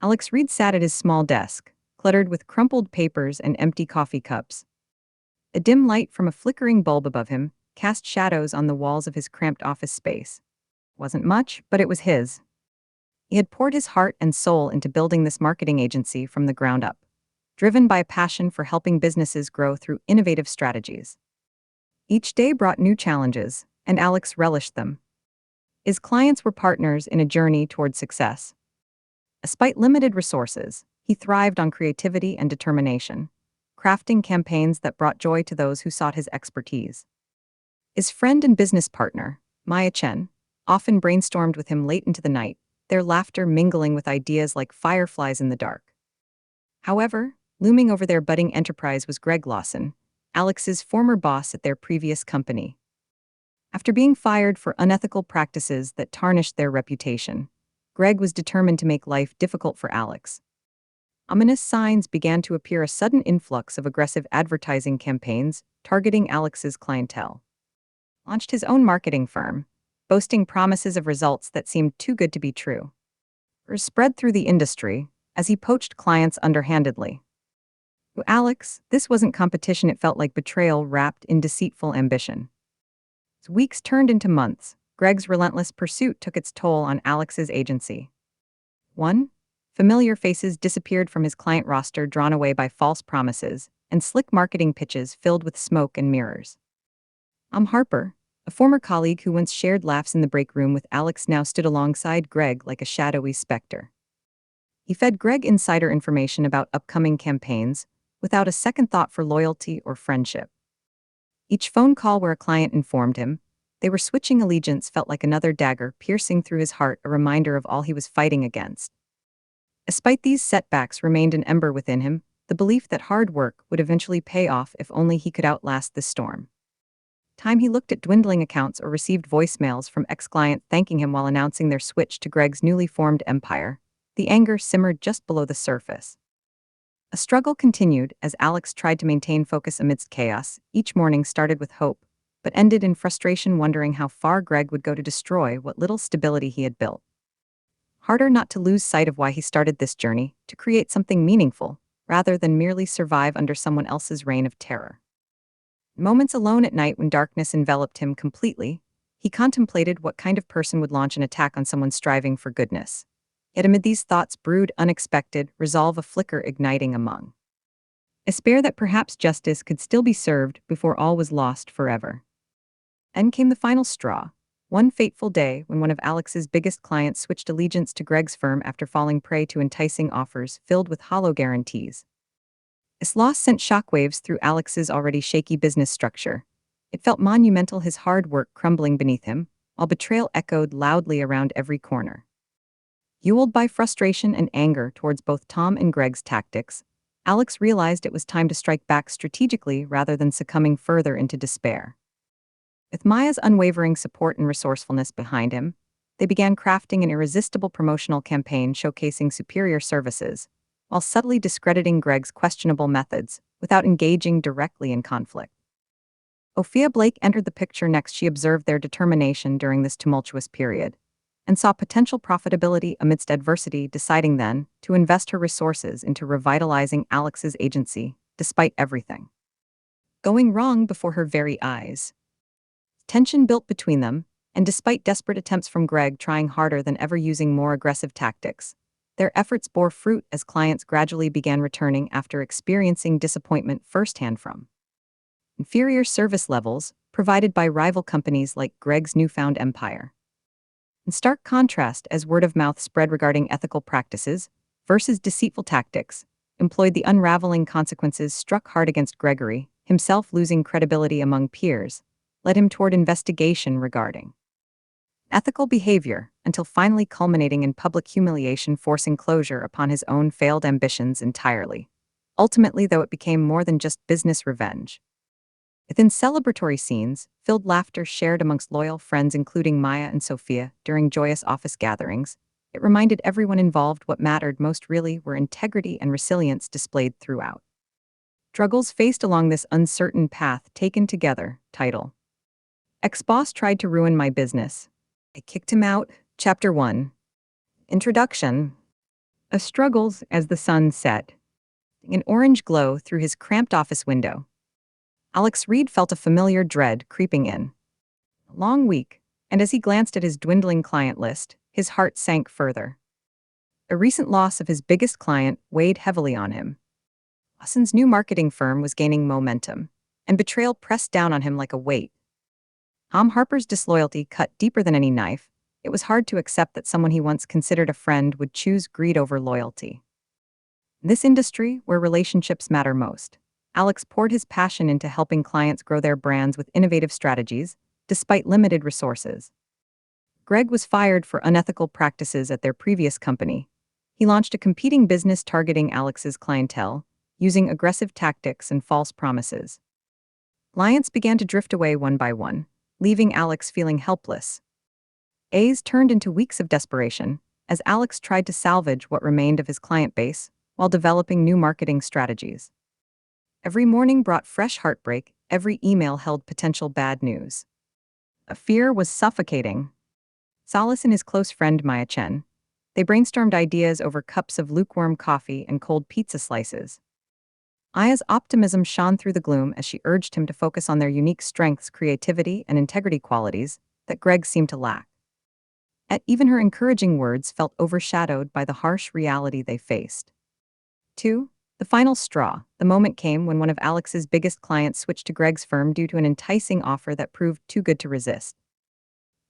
Alex Reed sat at his small desk, cluttered with crumpled papers and empty coffee cups. A dim light from a flickering bulb above him cast shadows on the walls of his cramped office space. Wasn't much, but it was his. He had poured his heart and soul into building this marketing agency from the ground up, driven by a passion for helping businesses grow through innovative strategies. Each day brought new challenges, and Alex relished them. His clients were partners in a journey toward success. Despite limited resources, he thrived on creativity and determination, crafting campaigns that brought joy to those who sought his expertise. His friend and business partner, Maya Chen, often brainstormed with him late into the night, their laughter mingling with ideas like fireflies in the dark. However, looming over their budding enterprise was Greg Lawson, Alex's former boss at their previous company. After being fired for unethical practices that tarnished their reputation, Greg was determined to make life difficult for Alex. Ominous signs began to appear: a sudden influx of aggressive advertising campaigns targeting Alex's clientele. Launched his own marketing firm, boasting promises of results that seemed too good to be true. Rumors spread through the industry as he poached clients underhandedly. To Alex, this wasn't competition, it felt like betrayal wrapped in deceitful ambition. As weeks turned into months, Greg's relentless pursuit took its toll on Alex's agency. 1. Familiar faces disappeared from his client roster, drawn away by false promises and slick marketing pitches filled with smoke and mirrors. Tom Harper, a former colleague who once shared laughs in the break room with Alex, now stood alongside Greg like a shadowy specter. He fed Greg insider information about upcoming campaigns without a second thought for loyalty or friendship. Each phone call where a client informed him they were switching allegiance felt like another dagger piercing through his heart, a reminder of all he was fighting against. Despite these setbacks, remained an ember within him, the belief that hard work would eventually pay off if only he could outlast this storm. Time he looked at dwindling accounts or received voicemails from ex-clients thanking him while announcing their switch to Greg's newly formed empire, the anger simmered just below the surface. A struggle continued as Alex tried to maintain focus amidst chaos. Each morning started with hope, but ended in frustration, wondering how far Greg would go to destroy what little stability he had built. Harder not to lose sight of why he started this journey, to create something meaningful, rather than merely survive under someone else's reign of terror. Moments alone at night when darkness enveloped him completely, he contemplated what kind of person would launch an attack on someone striving for goodness. Yet amid these thoughts brewed unexpected resolve, a flicker igniting among. Despair that perhaps justice could still be served before all was lost forever. Then came the final straw. One fateful day when one of Alex's biggest clients switched allegiance to Greg's firm after falling prey to enticing offers filled with hollow guarantees. This loss sent shockwaves through Alex's already shaky business structure. It felt monumental, his hard work crumbling beneath him, while betrayal echoed loudly around every corner. Fueled by frustration and anger towards both Tom and Greg's tactics, Alex realized it was time to strike back strategically rather than succumbing further into despair. With Maya's unwavering support and resourcefulness behind him, they began crafting an irresistible promotional campaign showcasing superior services, while subtly discrediting Greg's questionable methods without engaging directly in conflict. Ophia Blake entered the picture next. She observed their determination during this tumultuous period and saw potential profitability amidst adversity, deciding then to invest her resources into revitalizing Alex's agency, despite everything going wrong before her very eyes. Tension built between them, and despite desperate attempts from Greg trying harder than ever using more aggressive tactics, their efforts bore fruit as clients gradually began returning after experiencing disappointment firsthand from inferior service levels provided by rival companies like Greg's newfound empire. In stark contrast, as word of mouth spread regarding ethical practices versus deceitful tactics, employed, the unraveling consequences struck hard against Gregory, himself losing credibility among peers, led him toward investigation regarding ethical behavior, until finally culminating in public humiliation, forcing closure upon his own failed ambitions entirely. Ultimately, though, it became more than just business revenge. Within celebratory scenes, filled laughter shared amongst loyal friends including Maya and Sophia during joyous office gatherings, it reminded everyone involved what mattered most really were integrity and resilience displayed throughout. Struggles faced along this uncertain path taken together. Title: Ex-boss tried to ruin my business. I kicked him out. Chapter 1. Introduction. Struggles as the sun set, an orange glow through his cramped office window. Alex Reed felt a familiar dread creeping in. A long week, and as he glanced at his dwindling client list, his heart sank further. A recent loss of his biggest client weighed heavily on him. Lawson's new marketing firm was gaining momentum, and betrayal pressed down on him like a weight. Tom Harper's disloyalty cut deeper than any knife. It was hard to accept that someone he once considered a friend would choose greed over loyalty. In this industry, where relationships matter most, Alex poured his passion into helping clients grow their brands with innovative strategies, despite limited resources. Greg was fired for unethical practices at their previous company. He launched a competing business targeting Alex's clientele, using aggressive tactics and false promises. Clients began to drift away one by one, leaving Alex feeling helpless. Days turned into weeks of desperation, as Alex tried to salvage what remained of his client base while developing new marketing strategies. Every morning brought fresh heartbreak, every email held potential bad news. A fear was suffocating. Solace in his close friend Maya Chen, they brainstormed ideas over cups of lukewarm coffee and cold pizza slices. Maya's optimism shone through the gloom as she urged him to focus on their unique strengths, creativity, and integrity qualities that Greg seemed to lack. Yet even her encouraging words felt overshadowed by the harsh reality they faced. 2. The final straw. The moment came when one of Alex's biggest clients switched to Greg's firm due to an enticing offer that proved too good to resist.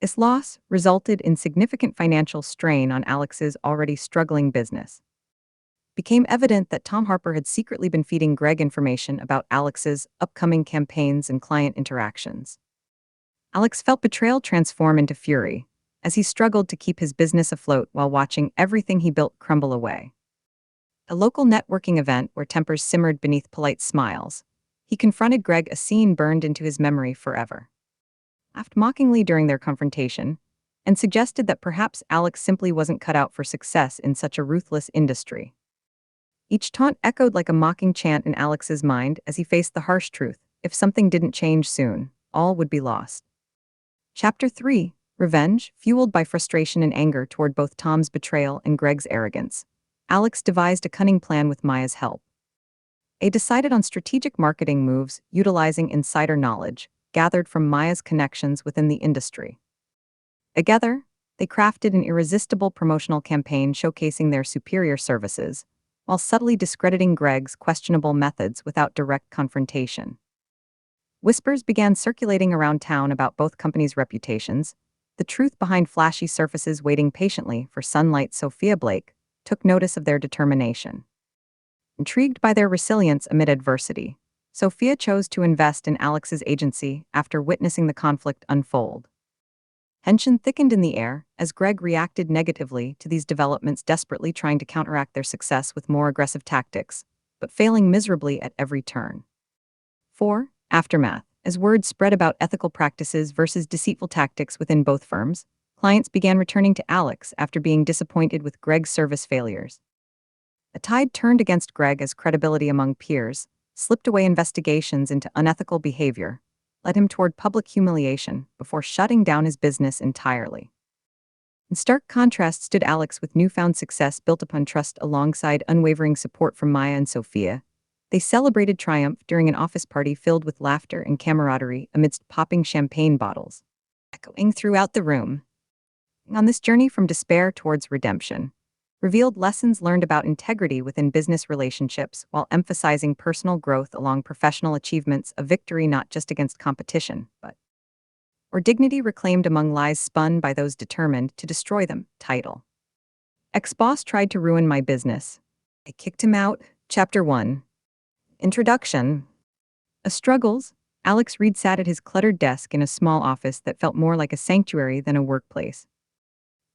This loss resulted in significant financial strain on Alex's already struggling business. It became evident that Tom Harper had secretly been feeding Greg information about Alex's upcoming campaigns and client interactions. Alex felt betrayal transform into fury as he struggled to keep his business afloat while watching everything he built crumble away. At a local networking event where tempers simmered beneath polite smiles, he confronted Greg, a scene burned into his memory forever. Laughed mockingly during their confrontation, and suggested that perhaps Alex simply wasn't cut out for success in such a ruthless industry. Each taunt echoed like a mocking chant in Alex's mind as he faced the harsh truth: if something didn't change soon, all would be lost. Chapter 3. Revenge. Fueled by frustration and anger toward both Tom's betrayal and Greg's arrogance, Alex devised a cunning plan with Maya's help. They decided on strategic marketing moves utilizing insider knowledge gathered from Maya's connections within the industry. Together, they crafted an irresistible promotional campaign showcasing their superior services, while subtly discrediting Greg's questionable methods without direct confrontation. Whispers began circulating around town about both companies' reputations. The truth behind flashy surfaces waiting patiently for sunlight. Sophia Blake took notice of their determination. Intrigued by their resilience amid adversity, Sophia chose to invest in Alex's agency after witnessing the conflict unfold. Tension thickened in the air as Greg reacted negatively to these developments, desperately trying to counteract their success with more aggressive tactics, but failing miserably at every turn. 4. Aftermath. As word spread about ethical practices versus deceitful tactics within both firms, clients began returning to Alex after being disappointed with Greg's service failures. A tide turned against Greg as credibility among peers slipped away. Investigations into unethical behavior led him toward public humiliation before shutting down his business entirely. In stark contrast stood Alex, with newfound success built upon trust alongside unwavering support from Maya and Sophia. They celebrated triumph during an office party filled with laughter and camaraderie amidst popping champagne bottles, echoing throughout the room. On this journey from despair towards redemption, revealed lessons learned about integrity within business relationships while emphasizing personal growth along professional achievements, a victory not just against competition, but or dignity reclaimed among lies spun by those determined to destroy them. Title: Ex-boss tried to ruin my business. I kicked him out. Chapter 1. Introduction. A struggles. Alex Reed sat at his cluttered desk in a small office that felt more like a sanctuary than a workplace.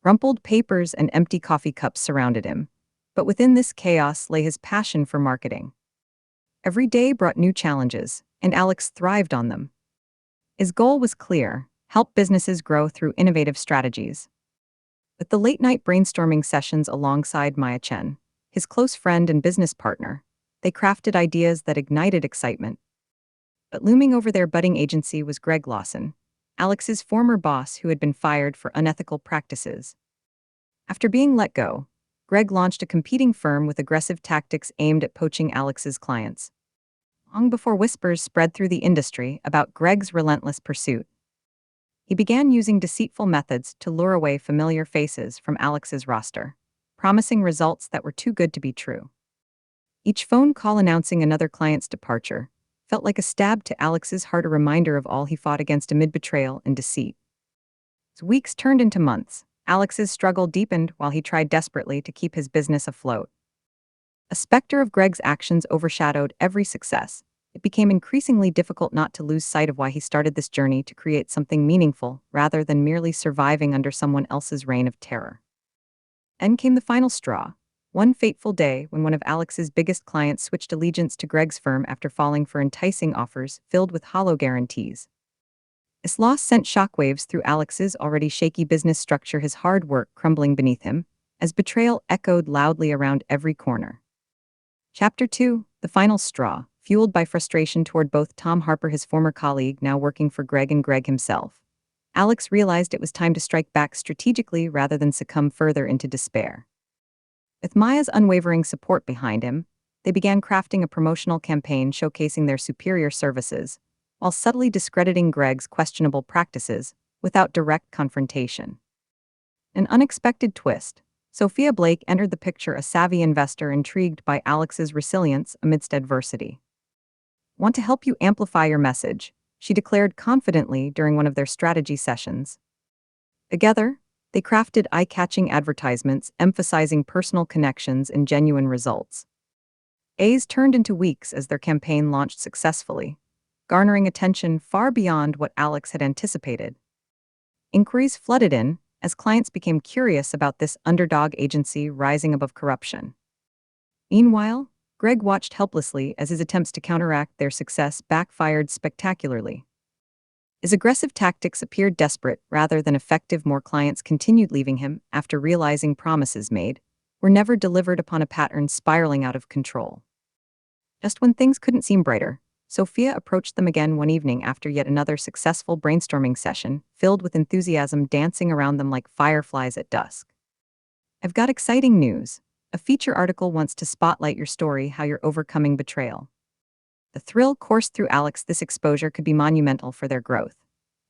Rumpled papers and empty coffee cups surrounded him, but within this chaos lay his passion for marketing. Every day brought new challenges, and Alex thrived on them. His goal was clear: help businesses grow through innovative strategies. With the late-night brainstorming sessions alongside Maya Chen, his close friend and business partner, they crafted ideas that ignited excitement. But looming over their budding agency was Greg Lawson, Alex's former boss who had been fired for unethical practices. After being let go, Greg launched a competing firm with aggressive tactics aimed at poaching Alex's clients. Long before whispers spread through the industry about Greg's relentless pursuit, he began using deceitful methods to lure away familiar faces from Alex's roster, promising results that were too good to be true. Each phone call announcing another client's departure felt like a stab to Alex's heart, a reminder of all he fought against amid betrayal and deceit. As weeks turned into months, Alex's struggle deepened while he tried desperately to keep his business afloat. A specter of Greg's actions overshadowed every success. It became increasingly difficult not to lose sight of why he started this journey to create something meaningful rather than merely surviving under someone else's reign of terror. Then came the final straw. One fateful day when one of Alex's biggest clients switched allegiance to Greg's firm after falling for enticing offers filled with hollow guarantees. This loss sent shockwaves through Alex's already shaky business structure, his hard work crumbling beneath him, as betrayal echoed loudly around every corner. Chapter 2: The Final Straw. Fueled by frustration toward both Tom Harper, his former colleague, now working for Greg, and Greg himself, Alex realized it was time to strike back strategically rather than succumb further into despair. With Maya's unwavering support behind him, they began crafting a promotional campaign showcasing their superior services, while subtly discrediting Greg's questionable practices without direct confrontation. An unexpected twist. Sophia Blake entered the picture, a savvy investor intrigued by Alex's resilience amidst adversity. "Want to help you amplify your message," she declared confidently during one of their strategy sessions. Together, they crafted eye-catching advertisements emphasizing personal connections and genuine results. Days turned into weeks as their campaign launched successfully, garnering attention far beyond what Alex had anticipated. Inquiries flooded in as clients became curious about this underdog agency rising above corruption. Meanwhile, Greg watched helplessly as his attempts to counteract their success backfired spectacularly. His aggressive tactics appeared desperate rather than effective. More clients continued leaving him after realizing promises made were never delivered upon, a pattern spiraling out of control. Just when things couldn't seem brighter, Sophia approached them again one evening after yet another successful brainstorming session, filled with enthusiasm dancing around them like fireflies at dusk. "I've got exciting news. A feature article wants to spotlight your story, how you're overcoming betrayal." The thrill coursed through Alex. This exposure could be monumental for their growth.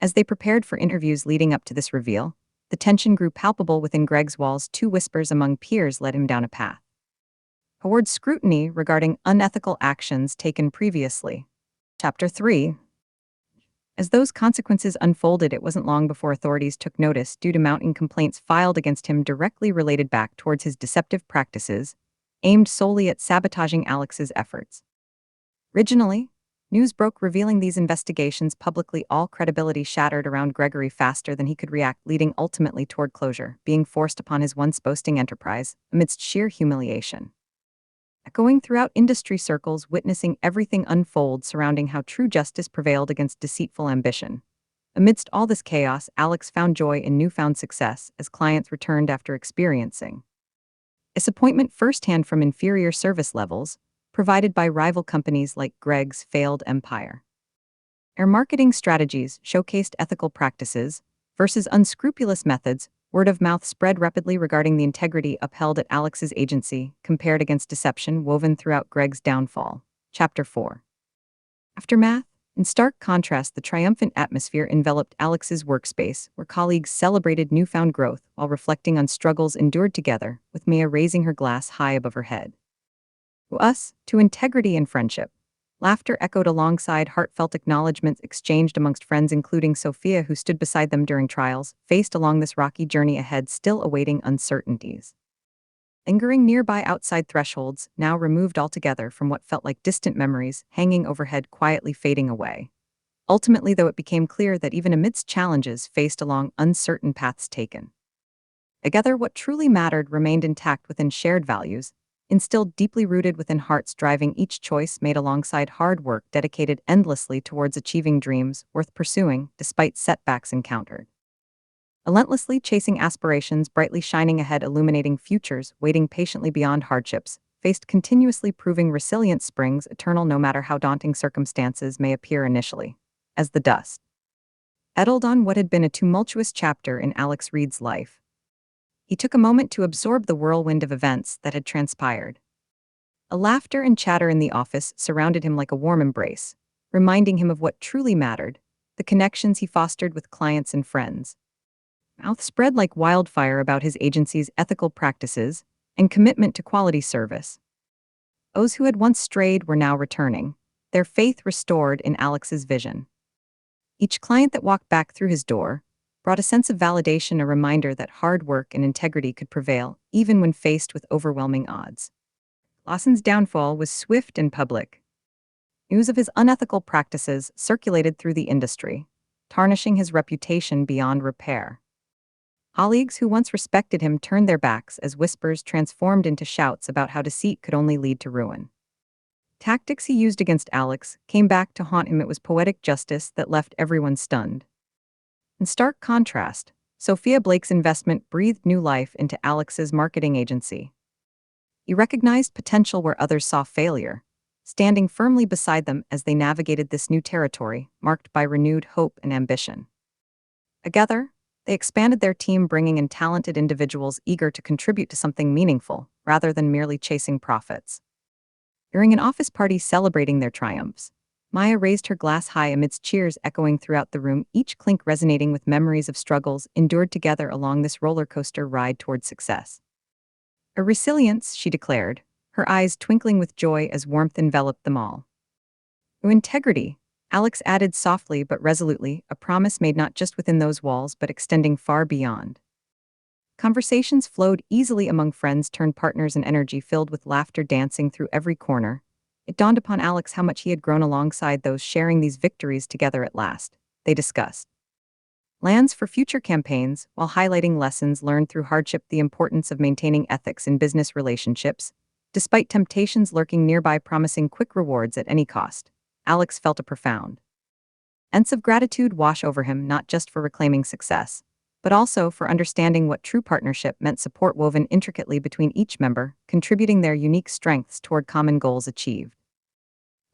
As they prepared for interviews leading up to this reveal, the tension grew palpable within Greg's walls. Two whispers among peers led him down a path towards scrutiny regarding unethical actions taken previously. Chapter 3. As those consequences unfolded, it wasn't long before authorities took notice due to mounting complaints filed against him directly related back towards his deceptive practices, aimed solely at sabotaging Alex's efforts. Originally, news broke revealing these investigations publicly. All credibility shattered around Gregory faster than he could react, leading ultimately toward closure, being forced upon his once boasting enterprise amidst sheer humiliation. Echoing throughout industry circles, witnessing everything unfold surrounding how true justice prevailed against deceitful ambition. Amidst all this chaos, Alex found joy in newfound success as clients returned after experiencing disappointment firsthand from inferior service levels provided by rival companies like Greg's failed empire. Their marketing strategies showcased ethical practices versus unscrupulous methods. Word of mouth spread rapidly regarding the integrity upheld at Alex's agency, compared against deception woven throughout Greg's downfall. Chapter 4. Aftermath. In stark contrast, the triumphant atmosphere enveloped Alex's workspace, where colleagues celebrated newfound growth while reflecting on struggles endured together, with Maya raising her glass high above her head. "To us, to integrity and friendship." Laughter echoed alongside heartfelt acknowledgments exchanged amongst friends, including Sophia, who stood beside them during trials, faced along this rocky journey ahead, still awaiting uncertainties. Lingering nearby outside thresholds, now removed altogether from what felt like distant memories, hanging overhead, quietly fading away. Ultimately, though, it became clear that even amidst challenges faced along uncertain paths taken together, what truly mattered remained intact within shared values, instilled deeply rooted within hearts, driving each choice made alongside hard work dedicated endlessly towards achieving dreams worth pursuing despite setbacks encountered. Relentlessly chasing aspirations, brightly shining ahead, illuminating futures, waiting patiently beyond hardships, faced continuously proving resilient springs eternal no matter how daunting circumstances may appear initially. As the dust settled on what had been a tumultuous chapter in Alex Reed's life, He took a moment to absorb the whirlwind of events that had transpired. A laughter and chatter in the office surrounded him like a warm embrace, reminding him of what truly mattered, the connections he fostered with clients and friends. Mouth spread like wildfire about his agency's ethical practices and commitment to quality service. Those who had once strayed were now returning, their faith restored in Alex's vision. Each client that walked back through his door brought a sense of validation, a reminder that hard work and integrity could prevail, even when faced with overwhelming odds. Lawson's downfall was swift and public. News of his unethical practices circulated through the industry, tarnishing his reputation beyond repair. Colleagues who once respected him turned their backs as whispers transformed into shouts about how deceit could only lead to ruin. Tactics he used against Alex came back to haunt him. It was poetic justice that left everyone stunned. In stark contrast, Sophia Blake's investment breathed new life into Alex's marketing agency. He recognized potential where others saw failure, standing firmly beside them as they navigated this new territory, marked by renewed hope and ambition. Together, they expanded their team, bringing in talented individuals eager to contribute to something meaningful, rather than merely chasing profits. During an office party celebrating their triumphs, Maya raised her glass high amidst cheers echoing throughout the room, each clink resonating with memories of struggles endured together along this roller coaster ride toward success. A resilience, she declared, her eyes twinkling with joy as warmth enveloped them all. Through integrity, Alex added softly but resolutely, a promise made not just within those walls but extending far beyond. Conversations flowed easily among friends turned partners, and energy filled with laughter dancing through every corner. It dawned upon Alex how much he had grown alongside those sharing these victories together. At last, they discussed plans for future campaigns, while highlighting lessons learned through hardship, the importance of maintaining ethics in business relationships. Despite temptations lurking nearby promising quick rewards at any cost, Alex felt a profound sense of gratitude wash over him, not just for reclaiming success, but also for understanding what true partnership meant, support woven intricately between each member, contributing their unique strengths toward common goals achieved.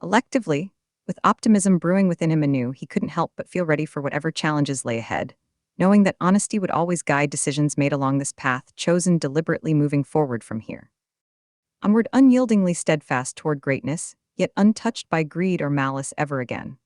Collectively, with optimism brewing within him anew, he couldn't help but feel ready for whatever challenges lay ahead, knowing that honesty would always guide decisions made along this path, chosen deliberately, moving forward from here. Onward, unyieldingly steadfast toward greatness, yet untouched by greed or malice ever again.